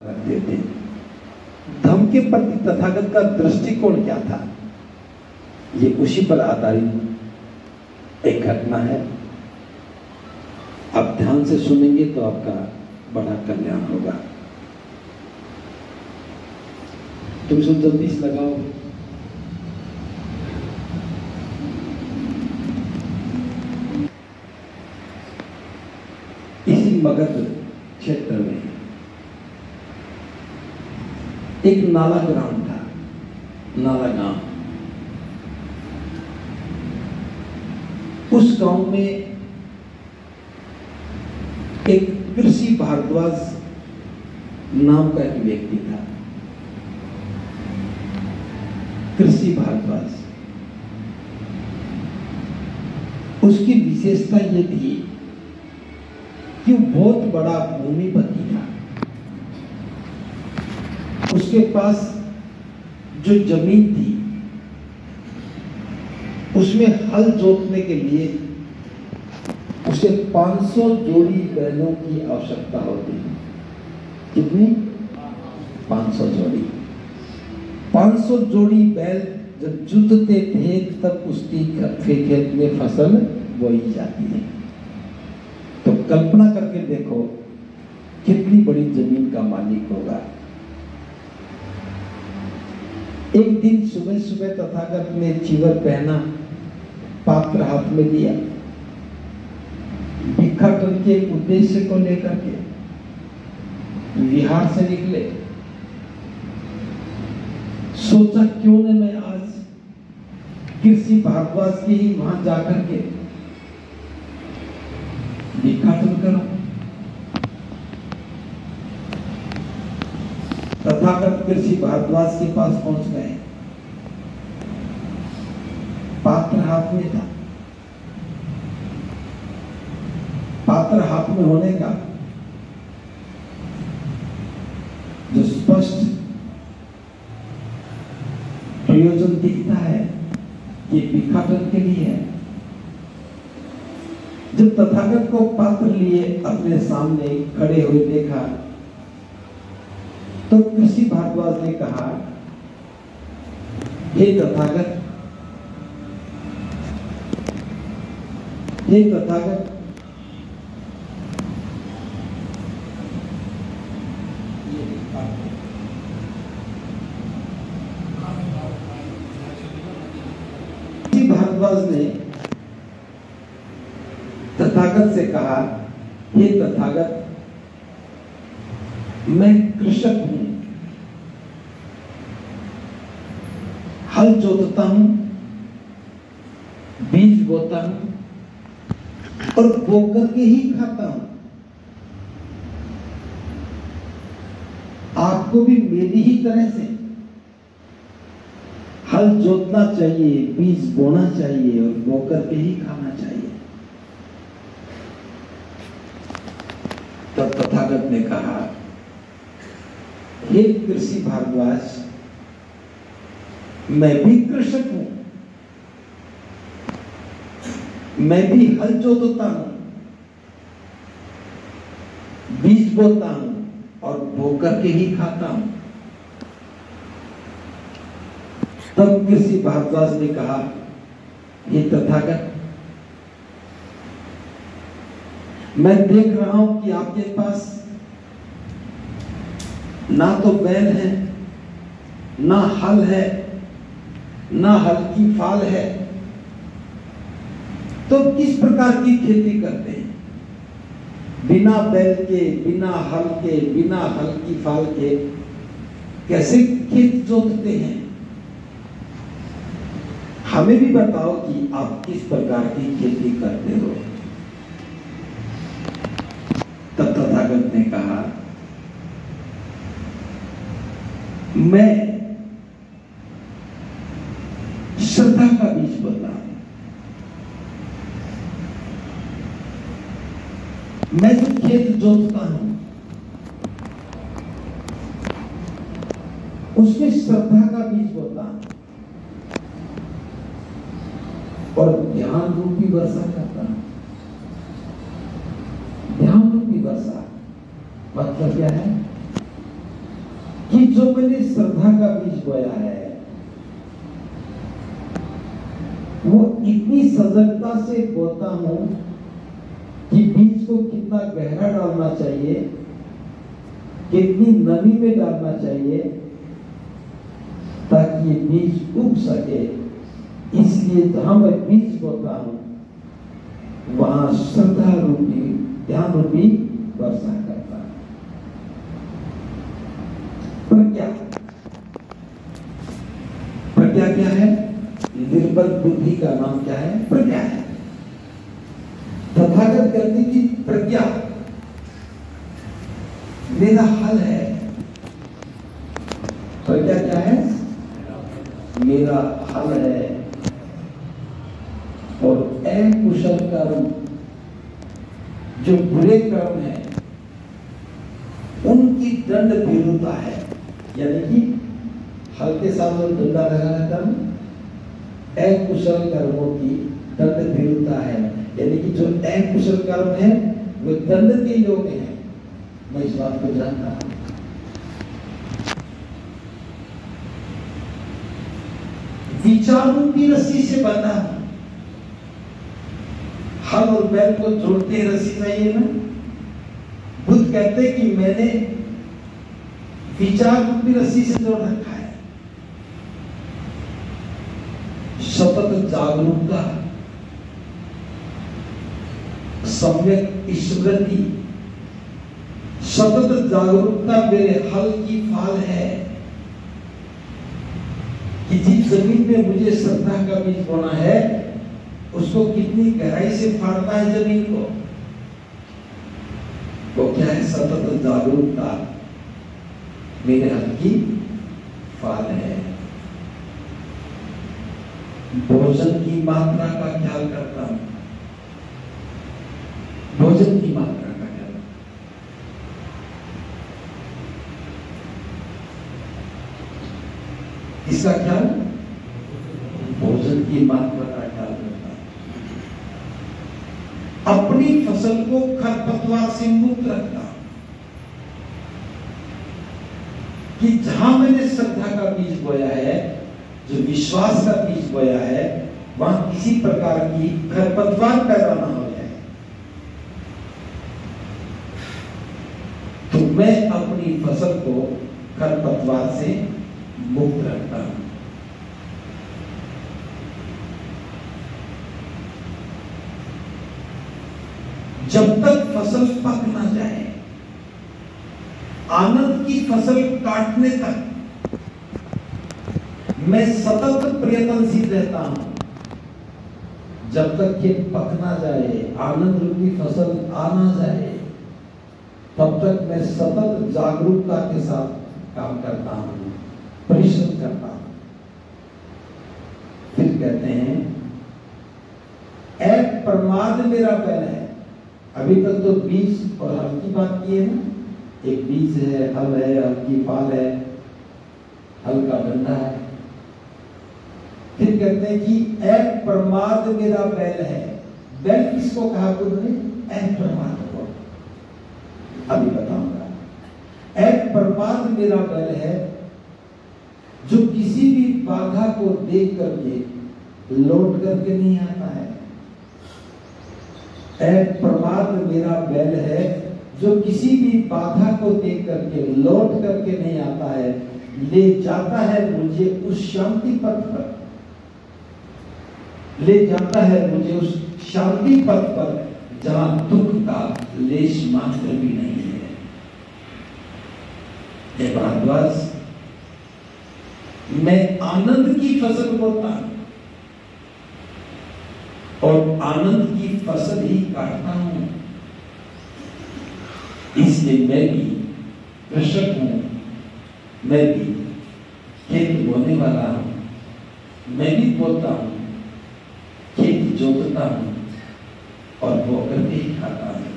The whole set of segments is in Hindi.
रखते थे। धर्म के प्रति तथागत का दृष्टिकोण क्या था, ये उसी पर आधारित एक घटना है। आप ध्यान से सुनेंगे तो आपका बड़ा कल्याण होगा। तुम सब जल्दी से लगाओ। इसी मगध क्षेत्र में एक नाला ग्राम था, नाला गांव। उस गांव में एक कृषि भारद्वाज नाम का एक व्यक्ति था। कृषि भारद्वाज, उसकी विशेषता यह थी कि वो बहुत बड़ा भूमिपति था। उसके पास जो जमीन थी उसमें हल जोतने के लिए उसे 500 जोड़ी बैलों की आवश्यकता होती है। कितनी? 500 जोड़ी। 500 जोड़ी बैल जब जुतते थे तब उसकी खेत में फसल बोई जाती है। तो कल्पना करके देखो कितनी बड़ी जमीन का मालिक होगा। एक दिन सुबह सुबह तथागत ने चीवर पहना, पात्र हाथ में दिया, भिक्षाटन के उद्देश्य को लेकर के विहार से निकले। सोचा क्यों न मैं आज कृषि भारद्वाज के ही वहां जाकर के भिक्षाटन करूं। तथागत कृषि भारद्वाज के पास पहुंच गए। पात्र हाथ में था। पात्र हाथ में होने का जो स्पष्ट प्रयोजन दिखता है कि भिक्षाटन के लिए है। जब तथागत को पात्र लिए अपने सामने खड़े हुए देखा तो कृषि भारद्वाज ने कहा, हे तथागत, हे तथागत, भारद्वाज ने तथागत से कहा, हे तथागत, मैं कृषक हूं, हल जोतता हूं, बीज बोता हूं और बोकर के ही खाता हूं। आपको भी मेरी ही तरह से हल जोतना चाहिए, बीज बोना चाहिए और बोकर के ही खाना चाहिए। तब तथागत ने कहा, हे कृषि भारद्वाज, मैं भी कृषक हूं, मैं भी हल जोतता हूं, बीज बोता हूं और बोकर के ही खाता हूं। तब कृषि भारद्वाज ने कहा, हे तथागत, मैं देख रहा हूं कि आपके पास ना तो बैल है, ना हल है, ना हल की फाल है, तो किस प्रकार की खेती करते हैं? बिना बैल के, बिना हल के, बिना हल की फाल के कैसे खेत जोतते हैं? हमें भी बताओ कि आप किस प्रकार की खेती करते हो। तब तथागत ने कहा, मैं श्रद्धा का बीज बोता हूं। मैं जो खेत जोतता हूं उसमें श्रद्धा का बीज बोता हूं और ध्यान रूपी वर्षा करता हूं। ध्यान रूपी वर्षा मतलब क्या है? कि जो मैंने श्रद्धा का बीज बोया है वो इतनी सजगता से बोता हूं कि बीज को कितना गहरा डालना चाहिए, कितनी नमी में डालना चाहिए ताकि ये बीज उग सके। इसलिए जहां मैं बीज बोता हूं वहां श्रद्धा रूपी ध्यान रूपी वर्षा करता है। प्रज्ञा, प्रज्ञा क्या है? निर्बल बुद्धि का नाम क्या है? प्रज्ञा है। तथागत कहते कि प्रज्ञा मेरा हल है। प्रज्ञा क्या है? मेरा हल है। और अकुशल कर्म जो बुरे कर्म है उनकी दंड भीरुता है। यानी कि हल के साथ जो डंडा लगाना कर्म अकुशल कर्मों की दंड भीरुता है। यानी कि जो अकुशल कर्म है वो दंड के योग्य है। मैं इस बात को जानता हूं। विचार रूपी रस्सी से बंधा हूं। हल और बैल को जोड़ते रस्सी चाहिए ना। बुद्ध कहते कि मैंने विचार रूपी रस्सी से जोड़ रखा है। सतत जागरूकता, सम्यक स्मृति, सतत जागरूकता मेरे हल की फाल है कि जिस जमीन में मुझे श्रद्धा का बीज बोना है उसको कितनी गहराई से फाड़ना है जमीन को। वो क्या है? सतत जागरूकता मेरे हल की फाल है। भोजन की मात्रा का ख्याल करता हूं। भोजन की मात्रा का ख्याल, इसका ख्याल, भोजन की मात्रा का ख्याल करता हूं। अपनी फसल को खरपतवार से मुक्त रखता हूं कि जहां मैंने श्रद्धा का बीज बोया है, जो विश्वास का बीज बोया है, वहां किसी प्रकार की खरपतवार पैदा ना हो जाए। तो मैं अपनी फसल को खरपतवार से मुक्त रखता हूं। जब तक फसल पक ना जाए, आनंद की फसल काटने तक मैं सतत प्रयत्नशील रहता हूं। जब तक ये पक ना जाए, आनंद रूपी फसल आ ना जाए, तब तक मैं सतत जागरूकता के साथ काम करता हूं, परिश्रम करता हूं। फिर कहते हैं एक प्रमाद मेरा बैल है। अभी तक तो बीज और हल की बात की है ना। एक बीज है, हल है, हल की फाल है, हल का डंडा है। फिर कहते हैं कि एक प्रमाद मेरा बैल है। बैल किसको कहा बुद्ध ने? एक प्रमाद को। अभी बताऊंगा। एक प्रमाद मेरा बैल है जो किसी भी बाधा को देख करके लौट करके नहीं आता है। एक प्रमाद मेरा बैल है जो किसी भी बाधा को देख करके लौट करके नहीं आता है, ले जाता है मुझे उस शांति पथ पर, ले जाता है मुझे उस शांति पथ पर जहां दुख का लेश मात्र भी नहीं है। हे भारद्वाज, मैं आनंद की फसल बोता हूं और आनंद की फसल ही काटता हूं। इसलिए मैं भी कृषक हूं, मैं भी खेत बोने वाला हूं, मैं भी बोता हूं, खेत जोतता हूं और बो करके ही खाता हूं।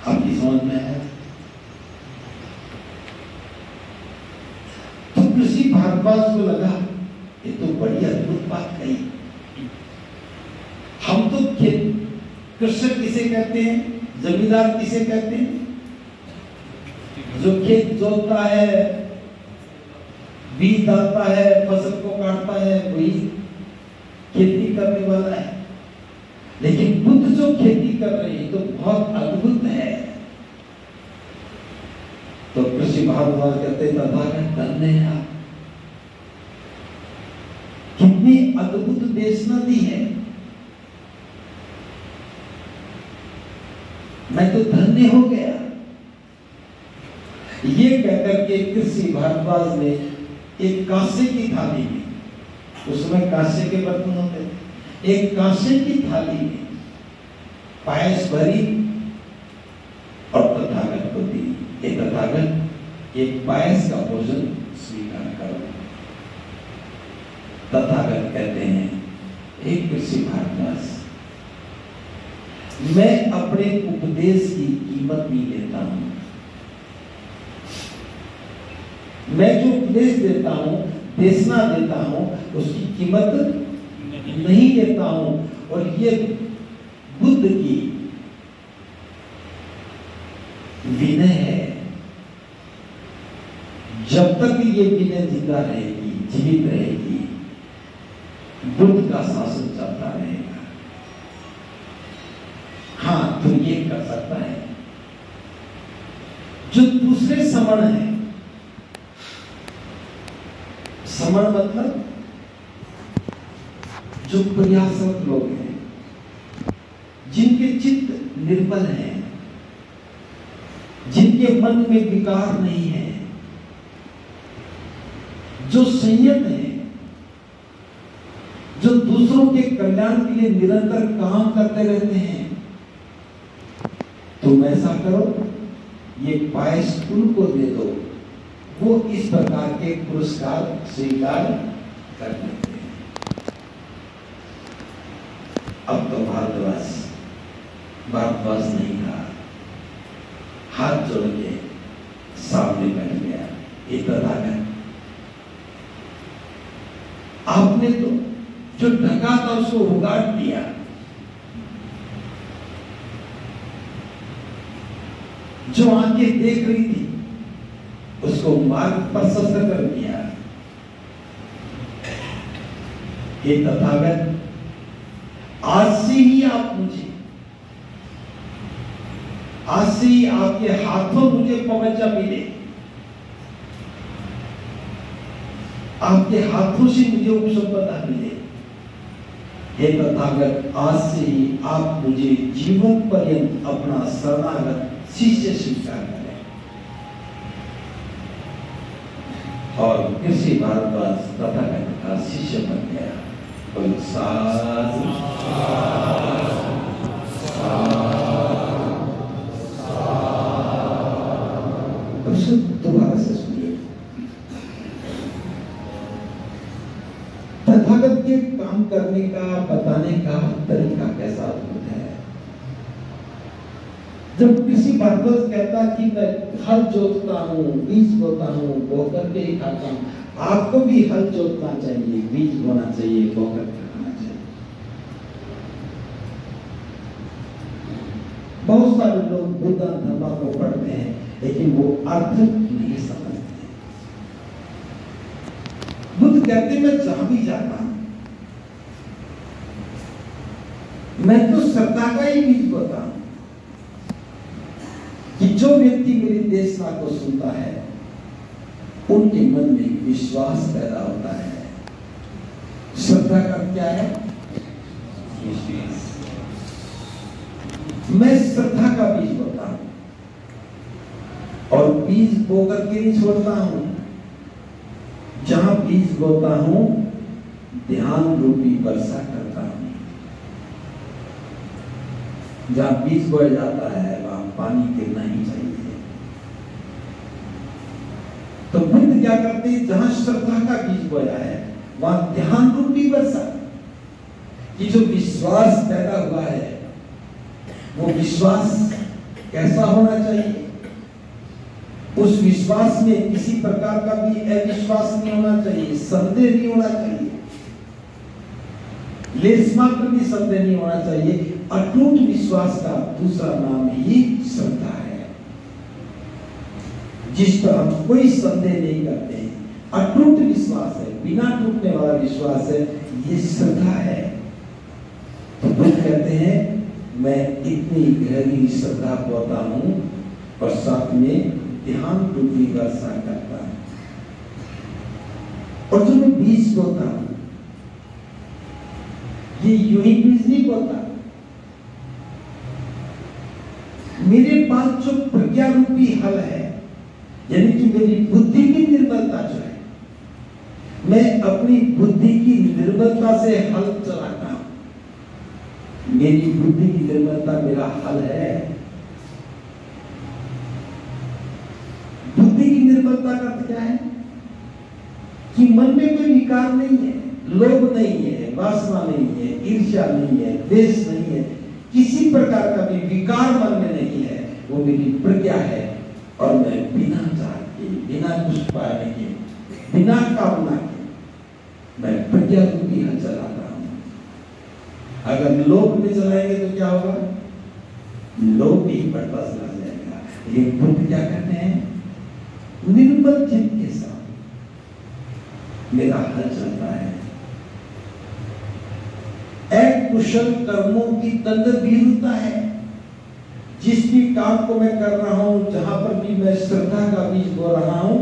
आपकी समझ में है? तो कृषि भारद्वाज को लगा ये तो बड़ी अद्भुत बात कही। हम तो खेत कृषक किसे कहते हैं, जमींदार किसे कहते हैं? जो खेत जोतता है, बीज डालता है, फसल को काटता है, वही खेती करने वाला है। लेकिन बुद्ध जो खेती कर रहे हैं तो बहुत अद्भुत है। तो कृषि भारद्वाज कहते तथागत धन्य है आप, कितनी अद्भुत देशना दी है। मैं तो धन्य हो गया। ये कहकर के कृषि भारद्वाज ने एक कांसे की थाली में, उसमें कांसे के बर्तन होते थे, एक कांसे की थाली में पायस भरी और तथागत को दी। ये तथागत एक पायस का भोजन स्वीकार करो। तथागत कहते हैं, एक कृषि भारद्वाज, मैं अपने उपदेश की कीमत नहीं लेता हूं। मैं जो उपदेश देता हूं, देशना देता हूं, उसकी कीमत नहीं लेता हूं। और ये बुद्ध की विनय है। जब तक ये विनय जिंदा रहेगी, जीवित रहेगी, बुद्ध का शासन चलता रहेगा। हाँ, तो ये कर सकता है। जो दूसरे समण है, समण मतलब जो प्रयासरत लोग हैं, जिनके चित्त निर्मल है, जिनके मन में विकार नहीं है, जो संयत है, जो दूसरों के कल्याण के लिए निरंतर काम करते रहते हैं, तुम ऐसा करो, ये पायस उनको दे दो, वो इस प्रकार के पुरस्कार स्वीकार कर लेते हैं। अब तो भारद्वाज नहीं था, हाथ जोड़ के सामने बैठ गया। ये तथागत, आपने तो जो ढका था उसको उगाड़ दिया, जो आंखें देख रही थी उसको मार्ग प्रशस्त कर दिया। हे तथागत, आज से ही आप मुझे, आज से ही आपके हाथों मुझे पवंचा मिले, आपके हाथों से मुझे उपसंपदा मिले। हे तथागत, आज से ही आप मुझे जीवन पर्यंत अपना शरणागत शिष्य स्वीकार करें। और कृषि भारद्वाज तथागत का शिष्य बन गया। साधु दोबारा से सुनिए। तथागत के काम करने का, बताने का तरीका कैसा अद्भुत है। जब किसी भारद्वाज कहता कि मैं हल जोतता हूँ, बीज बोता हूँ, बो करके ही खाता हूँ, आपको भी हल जोतना चाहिए, बीज बोना चाहिए, बो करके खाना चाहिए। बहुत सारे लोग बुद्ध धर्म को पढ़ते हैं, लेकिन वो अर्थ नहीं समझते। बुद्ध कहते मैं जहां भी जाता हूं, मैं तो श्रद्धा का ही बीज बोता हूं कि जो व्यक्ति मेरी देशना को सुनता है, उनके मन में विश्वास पैदा होता है। श्रद्धा का क्या है? विश्वास। मैं श्रद्धा का बीज बोता हूं और बीज बोकर के नहीं छोड़ता हूं। जहां बीज बोता हूं, ध्यान रूपी वर्षा करता हूं। जहां बीज बोया जाता है वहां पानी गिरना ही चाहिए। तो बुद्ध क्या करते हैं? जहां श्रद्धा का बीज बोया है वहां ध्यान रूपी वर्षा, कि जो विश्वास पैदा हुआ है, वो विश्वास कैसा होना चाहिए? उस विश्वास में किसी प्रकार का भी अविश्वास नहीं होना चाहिए, संदेह नहीं होना चाहिए, लेस मात्र भी संदेह नहीं होना चाहिए। अटूट विश्वास का दूसरा नाम ही श्रद्धा है। जिस पर हम कोई संदेह नहीं करते हैं, अटूट विश्वास है, बिना टूटने वाला विश्वास है, ये श्रद्धा है। तो बुद्ध कहते हैं मैं इतनी गहरी श्रद्धा पाता हूं और साथ में ध्यान रूपी वर्षा करता हूं। और जो मैं बीज बोता हूं, ये यूं ही बीज नहीं बोता। मेरे पास जो प्रज्ञा रूपी हल है, यानी कि मेरी बुद्धि की निर्बलता जो है, मैं अपनी बुद्धि की निर्बलता से हल चलाता हूं। मेरी बुद्धि की निर्बलता मेरा हल है। बुद्धि की निर्बलता का अर्थ क्या है? कि मन में कोई विकार नहीं है, लोभ नहीं है, वासना नहीं है, ईर्ष्या नहीं है, द्वेष नहीं है, किसी प्रकार का भी विकार मन में नहीं है। वो मेरी प्रज्ञा है और मैं बिना चाह के, बिना कुछ पाने के, बिना कामना के मैं प्रज्ञा रूपी हल चलाता हूं। अगर लोभ में चलाएंगे तो क्या होगा? लोभ भी बढ़ता चला जाएगा। ये बुद्ध क्या कहते हैं? निर्बल चित्त के साथ मेरा हल चलता है। अकुशल कर्मों की तंद्रीलता है। जिस भी काम को मैं कर रहा हूं, जहां पर भी मैं श्रद्धा का बीज बो रहा हूं,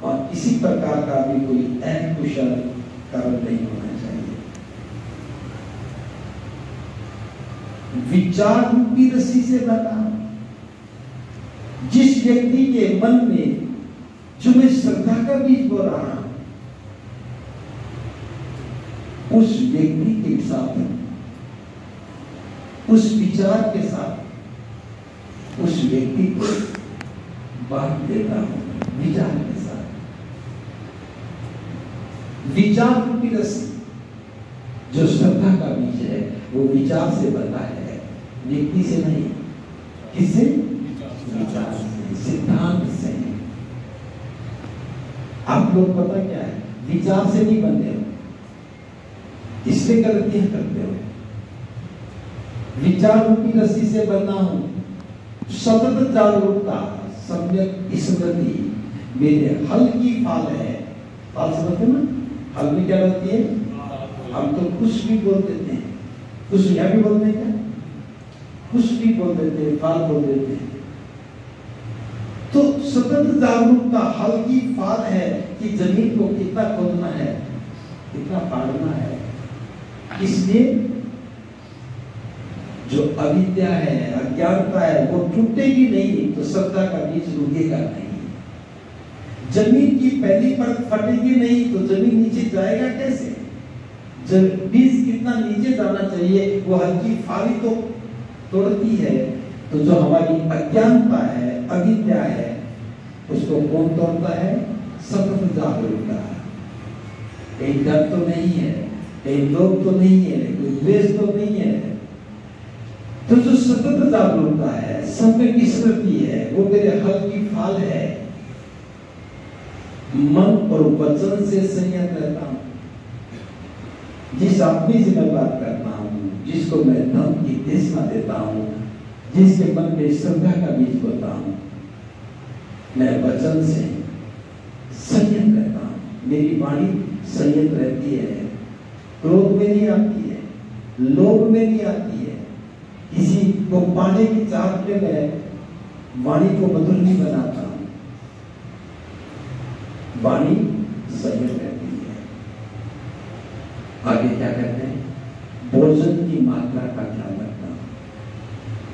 और किसी प्रकार का भी कोई अकुशल कर्म नहीं होना चाहिए। विचार रूपी रस्सी से बता, जिस व्यक्ति के मन में जो मैं श्रद्धा का बीज बो रहा हूं, उस व्यक्ति के साथ, उस विचार के साथ उस व्यक्ति को बांट देता हूं। विचार के साथ, विचार रूपी रस्सी जो श्रद्धा का बीज है, वो विचार से बंधा है, व्यक्ति से नहीं। किससे? विचार से, सिद्धांत से। आप लोग पता क्या है, विचार से नहीं बंधे हो, इसलिए गलतियां करते हो। विचार रूपी रस्सी से बंधा हूं, सतत जागरूकता, सम्यक स्मृति मेरे हल की फाल है। फाल समझते ना? हल में क्या होती है? हम तो कुछ भी बोल देते हैं, कुछ यह भी बोलते हैं, क्या कुछ भी बोल देते हैं, फाल बोल देते हैं। तो सतत जागरूकता हल की फाल है कि जमीन को कितना खोदना है, कितना पाड़ना है। इसलिए जो अविद्या है, अज्ञानता है, वो टूटेगी नहीं तो श्रद्धा का बीज रुकेगा नहीं। जमीन की पहली परत फटेगी नहीं तो जमीन नीचे जाएगा कैसे? जब बीज कितना नीचे जाना चाहिए, वो हल्की फाली तो तोड़ती है। तो जो हमारी अज्ञानता है, अविद्या है, उसको कौन तोड़ता है? सतत जागरूकता। कहीं डर तो नहीं है, कहीं लोभ तो नहीं है, कोई द्वेष तो नहीं है। तो जो सतत जागरूकता है, सम्यक स्मृति है, वो मेरे हल की फाल है। मन और वचन से संयत रहता हूं। जिस आदमी से मैं बात करता हूं, जिसको मैं धर्म की देशना देता हूं, जिसके मन में श्रद्धा का बीज बोता हूं, मैं वचन से संयत रहता हूं। मेरी वाणी संयत रहती है, क्रोध में नहीं आती है, लोभ में नहीं आती है। किसी को पाने की चाहत में मैं वाणी को मधुर नहीं बनाता हूं। वाणी संयत रहती है। आगे क्या कहते हैं? भोजन की मात्रा का ध्यान रखना।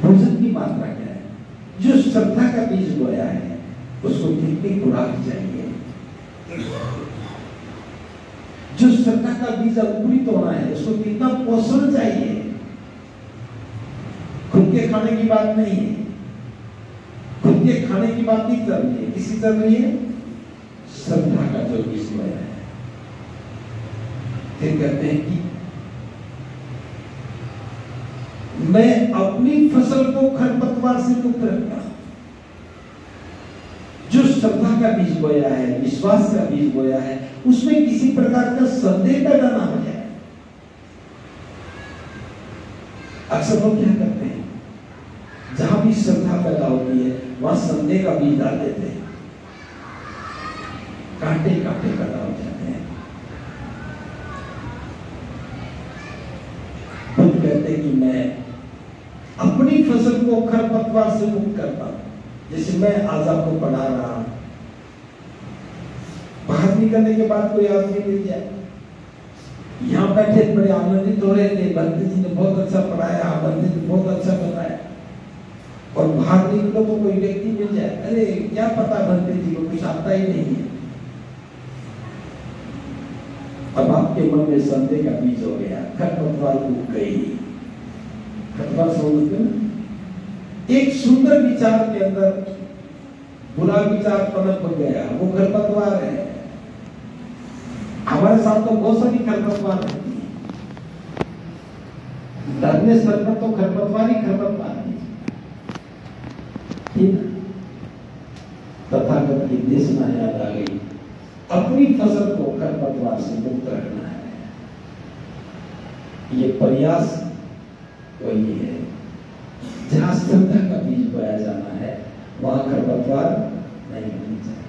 भोजन की मात्रा क्या है? जो श्रद्धा का बीज बोया है, उसको कितनी खुराक चाहिए? जो श्रद्धा का बीज अंकुरित होना है, उसको कितना पोषण चाहिए? खुद के खाने की बात नहीं है, खुद के खाने की बात नहीं चल रही है। किसी चल रही है? श्रद्धा का जो बीज बोया है। फिर कहते हैं कि मैं अपनी फसल को खरपतवार से मुक्त रखता हूं। जो श्रद्धा का बीज बोया है, विश्वास का बीज बोया है, उसमें किसी प्रकार का संदेह पैदा ना हो जाए। अक्सर लोग क्या करते हैं, जहां भी श्रद्धा पैदा होती है वहां संदेह का बीज डाल देते हैं। कांटे कांटे पैदा हो जाते हैं। बुद्ध कहते हैं कि मैं अपनी फसल को खरपतवार से मुक्त करता हूं। जैसे मैं आज आपको पढ़ा रहा, बाहर निकलने के बाद कोई आदमी मिल जाए, यहाँ बैठे बड़े आनंदित हो रहे थे, बंदे जी ने बहुत अच्छा पढ़ाया, बंदे जी बहुत अच्छा बताया, और बाहर निकलो तो कोई व्यक्ति मिल जाए, अरे क्या पता बंदे जी को कुछ आता ही नहीं है। अब आपके मन में संदेह का बीज हो गया, खरपतवार उग गई। खरपतवार समझते हैं, एक सुंदर विचार के अंदर बुरा विचार पनप गया, वो खरपतवार है। हमारे साथ तो बहुत सारी खरपतवार रहती है, धर्म स्तर पर तो खरपतवार ही खरपतवार है। तथागत की देशना याद आ गई, अपनी फसल को खरपतवार से मुक्त रखना है। ये प्रयास वही है, जहां श्रद्धा का बीज बोया जाना है वहां खरपतवार नहीं होनी चाहिए।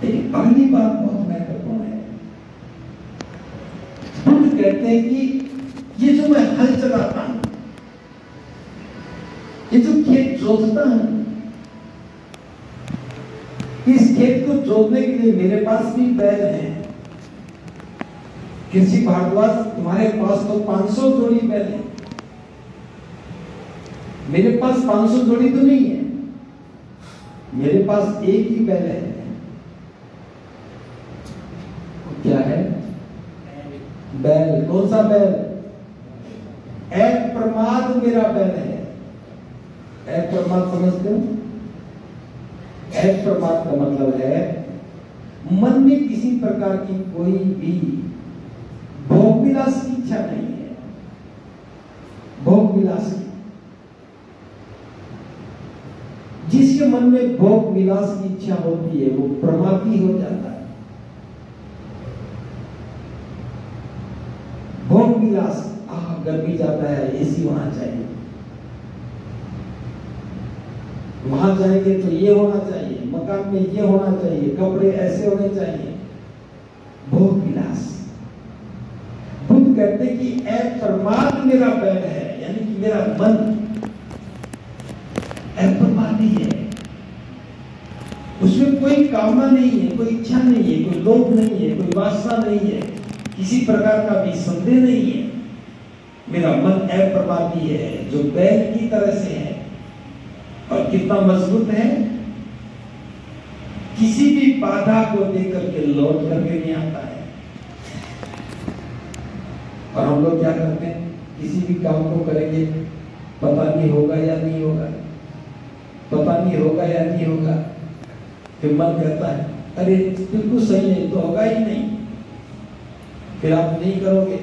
लेकिन अगली बात बहुत महत्वपूर्ण है। बुद्ध कहते हैं कि ये जो मैं हल चलाता हूं, ये जो खेत जोतता हूं, इस खेत को जोतने के लिए मेरे पास भी बैल है। कृषि भारद्वाज, तुम्हारे पास तो 500 जोड़ी बैल है, मेरे पास 500 जोड़ी तो नहीं है, मेरे पास एक ही बैल है। क्या है? बैल। कौन सा बैल? अप्रमाद मेरा बैल है। अप्रमाद समझते हो? अप्रमाद का मतलब है मन में किसी प्रकार की कोई भी भोग विलास की इच्छा नहीं है। भोग विलास की, जिसके मन में भोग विलास की इच्छा होती है वो प्रमादी हो जाता है। भोग विलास, गर्मी जाता है, एसी होना चाहिए, वहां जाएंगे तो ये होना चाहिए, मकान में ये होना चाहिए, कपड़े ऐसे होने चाहिए, भोग विलास। बुद्ध कहते कि अप्रमाद मेरा बैल है, यानी कि मेरा मन अप्रमादी है, उसमें कोई कामना नहीं है, कोई इच्छा नहीं है, कोई लोभ नहीं है, कोई वासना नहीं है, किसी प्रकार का भी संदेह नहीं है। मेरा मन अप्रमादी है, जो बैल की तरह से है। और कितना मजबूत है, किसी भी बाधा को देख करके लौट करके नहीं आता है। और हम लोग क्या करते हैं, किसी भी काम को करेंगे, पता नहीं होगा या नहीं होगा, पता नहीं होगा या नहीं होगा, फिर मन कहता है अरे बिल्कुल सही है, तो होगा ही नहीं, फिर आप नहीं करोगे,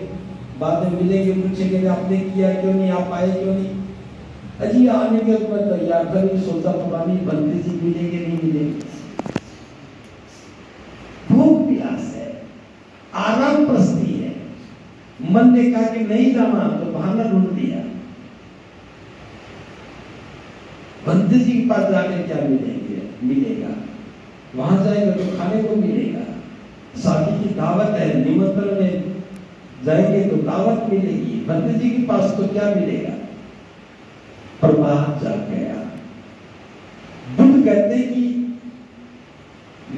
बाद में मिलेंगे, पूछेंगे आपने किया क्यों नहीं, आप आए क्यों नहीं। अजी आने के मैं तैयार था, नहीं सोचा पुरानी बनती जी मिलेंगे नहीं मिलेंगे। भोग विलास है, आराम प्रस्ती है। मन ने कहा कि नहीं जाना तो बहाना ढूंढ दिया। बंदी जी के पास जाके क्या मिलेगा, वहां जाएगा तो खाने को मिलेगा, शादी की दावत है, निमंत्रण में जाएंगे तो दावत मिलेगी, बंदी जी के पास तो क्या मिलेगा, प्रमाद जाग गया। बुद्ध कहते हैं कि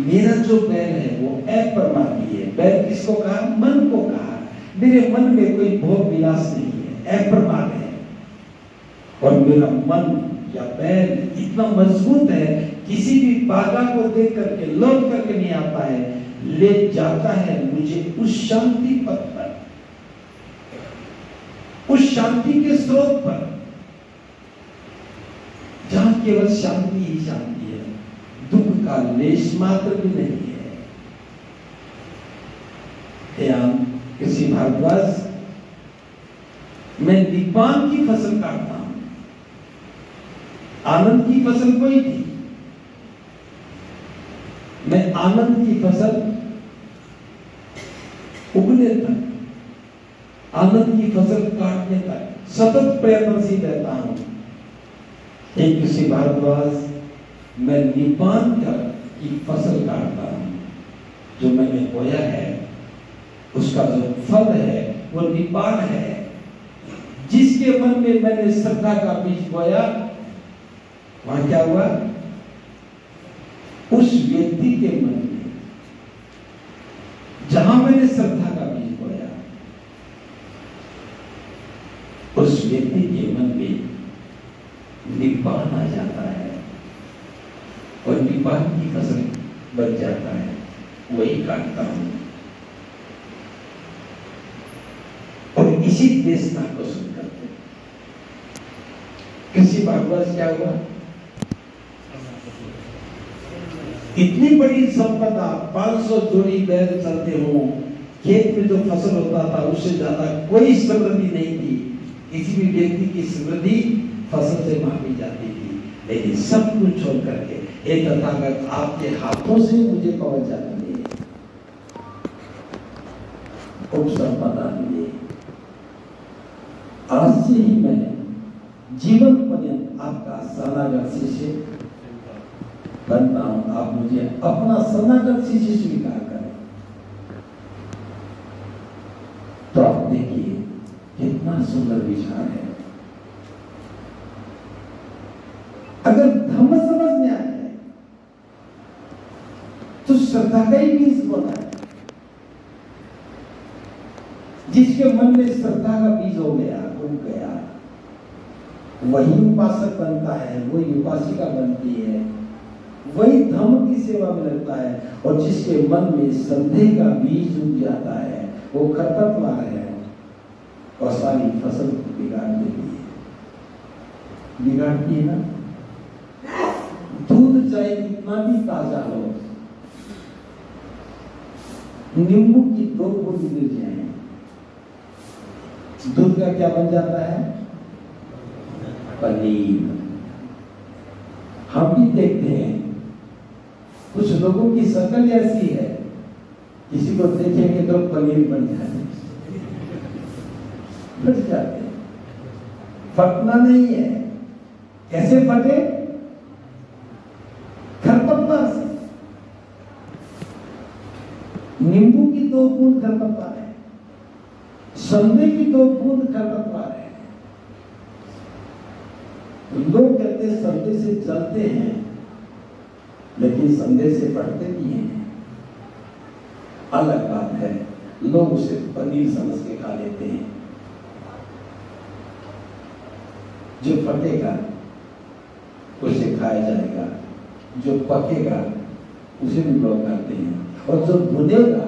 मेरा जो बैल है वो अप्रमादी है। बैल किसको कहा? मन को कहा। मेरे मन में कोई भोग विलास नहीं है, अप्रमाद है। और मेरा मन या बैल इतना मजबूत है, किसी भी बाधा को देख करके लौट करके नहीं आता है, ले जाता है मुझे उस शांति पथ पर, उस शांति के स्रोत पर, जहां केवल शांति ही शांति है, दुख का लेश मात्र भी नहीं है। किसी भारद्वाज, मैं निब्बान की फसल काटता हूं, आनंद की फसल कोई थी, मैं आनंद की फसल उगने तक, आनंद की फसल काटने तक सतत प्रयत्नशील रहता हूं। एक किसी भारद्वाज, मैं निब्बान की फसल काटता हूं। जो मैंने बोया है उसका जो फल है वो निब्बान है। जिसके मन में मैंने श्रद्धा का बीज बोया, वहां क्या हुआ? उस व्यक्ति के मन में, जहां मैंने श्रद्धा का बीज बोया, उस व्यक्ति के मन में निब्बान आ जाता है और निब्बान की फसल बन जाता है। वही काटता हूं और इसी देशता को सुन करते। कृषि भारद्वाज क्या हुआ? इतनी बड़ी संपदा, 500 जोड़ी बैल चलते हो, खेत में जो फसल होता था उससे ज्यादा कोई समृद्धि नहीं थी। किसी भी व्यक्ति की समृद्धि फसल से मापी जाती थी, लेकिन सब कुछ छोड़ करके हे तथागत आपके हाथों से मुझे पहुंच जाती है, उपसंपदा मिले। आज से ही मैं जीवन पर्यंत आपका शरणागत शिष्य बनता हूं। आप मुझे अपना शरणागत शिष्य स्वीकार करें। तो आप देखिए कितना सुंदर विचार है। अगर धर्म समझ में आए तो श्रद्धा का ही बीज बोला है। जिसके मन में श्रद्धा का बीज हो गया, उग गया, वही उपासक बनता है, वही उपासिका बनती है, वही धर्म की सेवा में लगता है। और जिसके मन में संदेह का बीज उग जाता है, वो खरपतवार है और सारी फसल को बिगाड़ देती है। बिगाड़ती है ना? दूध चाहे कितना भी ताजा हो, नींबू की 2 बूंद गिर जाए, दूध का क्या बन जाता है? पनीर। हम भी देखते हैं कुछ लोगों की शक्ल ऐसी है, किसी को देखेंगे तो पनीर बन जाते, फट जाते। फटना नहीं है। कैसे फटे? खरपतवार से। नींबू की 2 बूंद खरपतवार है, संदेह की 2 बूंद खरपतवार है। लोग कहते हैं संदेह से जलते हैं, लेकिन संदेह से फटते भी हैं। अलग बात है, लोग उसे पनीर समझ के खा लेते हैं। जो फटेगा उसे खाया जाएगा, जो पकेगा उसे भी लोग खाते हैं, और जो भुनेगा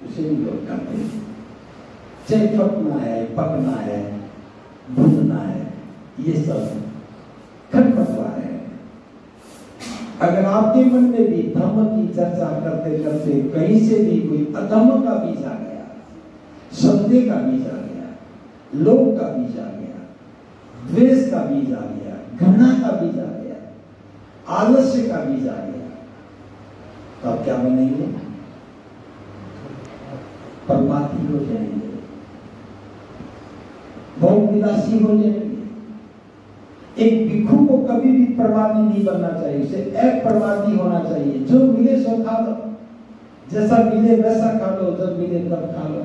उसे भी लोग खाते हैं। चाहे फटना है, पकना है, भूनना है, ये सब खरपतवार है। अगर आपके मन में भी धर्म की चर्चा करते करते कहीं से भी कोई अधर्म का बीज आ गया, संदेह का बीज आ गया, लोभ का बीज आ गया, द्वेष का बीज आ गया, घृणा का बीज आ गया, आलस्य का बीज आ गया, तो आप क्या बनेंगे? परमार्थी हो जाएंगे, बहुत विलासी हो जाएंगे। एक भिक्षु को कभी भी परमार्थी नहीं बनना चाहिए, उसे अपरमार्थी होना चाहिए। जो मिले सो खा लो, जैसा मिले वैसा खा लो, जब मिले तब खा लो।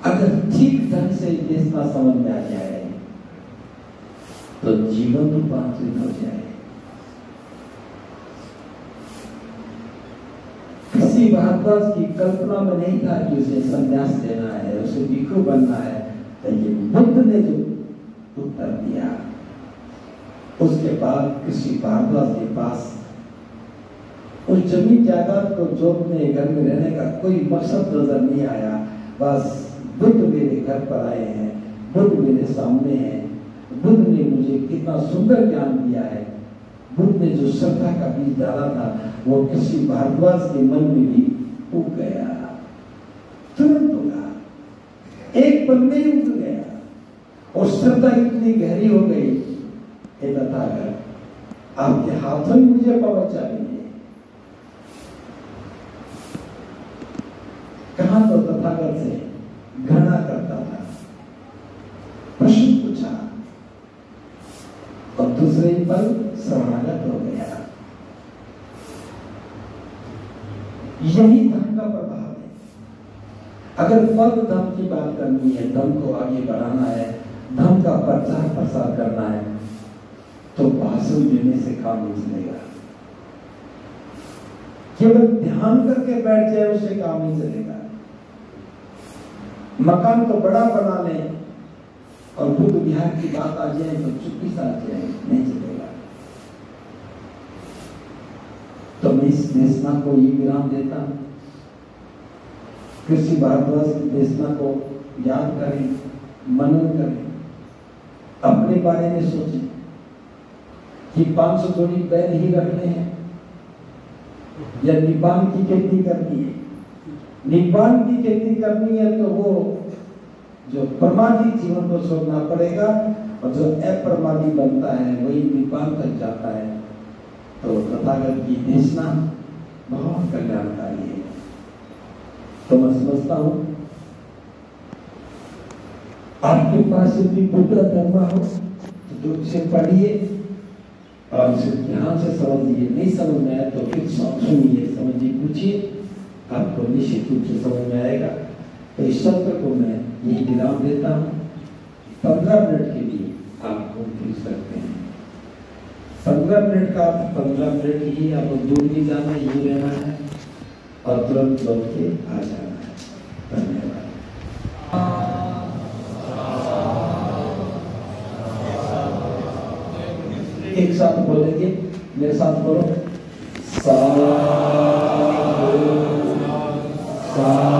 अगर ठीक ढंग से देखना समझ में आ जाए तो जीवन रूपांतरित हो जाए। किसी भारद्वाज की कल्पना में नहीं था कि उसे संन्यास लेना है, उसे भिक्षु बनना है, लेकिन बुद्ध ने जो उत्तर दिया, उसके बाद किसी भारद्वाज के पास उस जमीन जायदाद को जोतने, घर में रहने का कोई मकसद नजर नहीं आया। बस बुद्ध मेरे घर पर आए हैं, बुद्ध मेरे सामने हैं, बुद्ध ने मुझे कितना सुंदर ज्ञान दिया है। बुद्ध ने जो श्रद्धा का बीज डाला था वो किसी भारद्वाज के मन में भी उग गया, तुरंत उगा, एक पल में ही उग गया, और श्रद्धा इतनी गहरी हो गई, हे तथागत आपके हाथों में मुझे पहुंच चाहिए। कहां तो तथागत से घृणा करता था, प्रश्न पूछा, और दूसरे पल शरणागत हो गया। यही धर्म का प्रभाव है। अगर पद धर्म की बात करनी है, धर्म को आगे बढ़ाना है, धर्म का प्रचार प्रसार करना है, तो भाषण देने से काम नहीं चलेगा। केवल ध्यान करके बैठ जाए उससे काम नहीं चलेगा। मकान तो बड़ा बना ले और बुद्ध विहार की बात आ जाए तो चुप्पी से आ जाए, नहीं चलेगा। तो मैं इस देशना को ये विराम देता हूं। कृषि भारद्वाज की देशना को याद करें, मनन करें, अपने बारे में सोचें कि 500 जोड़ी बैल ही रखने हैं या निब्बान की खेती करनी है। निब्बान की खेती करनी है तो वो जो प्रमादी जीवन को छोड़ना पड़ेगा, और जो अप्रमादी बनता है वही निब्बान तक जाता है। तो तथागत की देशना बहुत कल्याणकारी है। तो मैं समझता हूं आपके पास यदि बुद्ध धर्म हो तो उसे पढ़िए और उसे ध्यान से समझिए। नहीं समझ में आए तो फिर सुनिए, समझिए, पूछिए, आपको निश्चित रूप से समझ में आएगा। तो इस सत्र को मैं यही विराम देता हूँ। 15 मिनट के लिए आप घूम फिर सकते हैं। 15 मिनट का 15 मिनट ही, आपको दूर भी जाना है, यही रहना है और तुरंत लौट के आ जाना है। धन्यवाद। एक साथ बोलेंगे, मेरे साथ बोलो। साधु साधु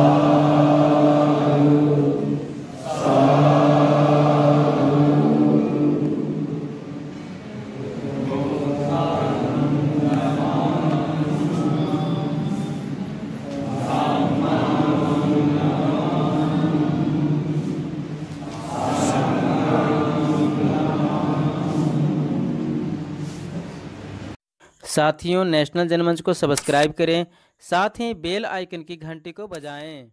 साथियों, नेशनल जनमंच को सब्सक्राइब करें, साथ ही बेल आइकन की घंटी को बजाएं।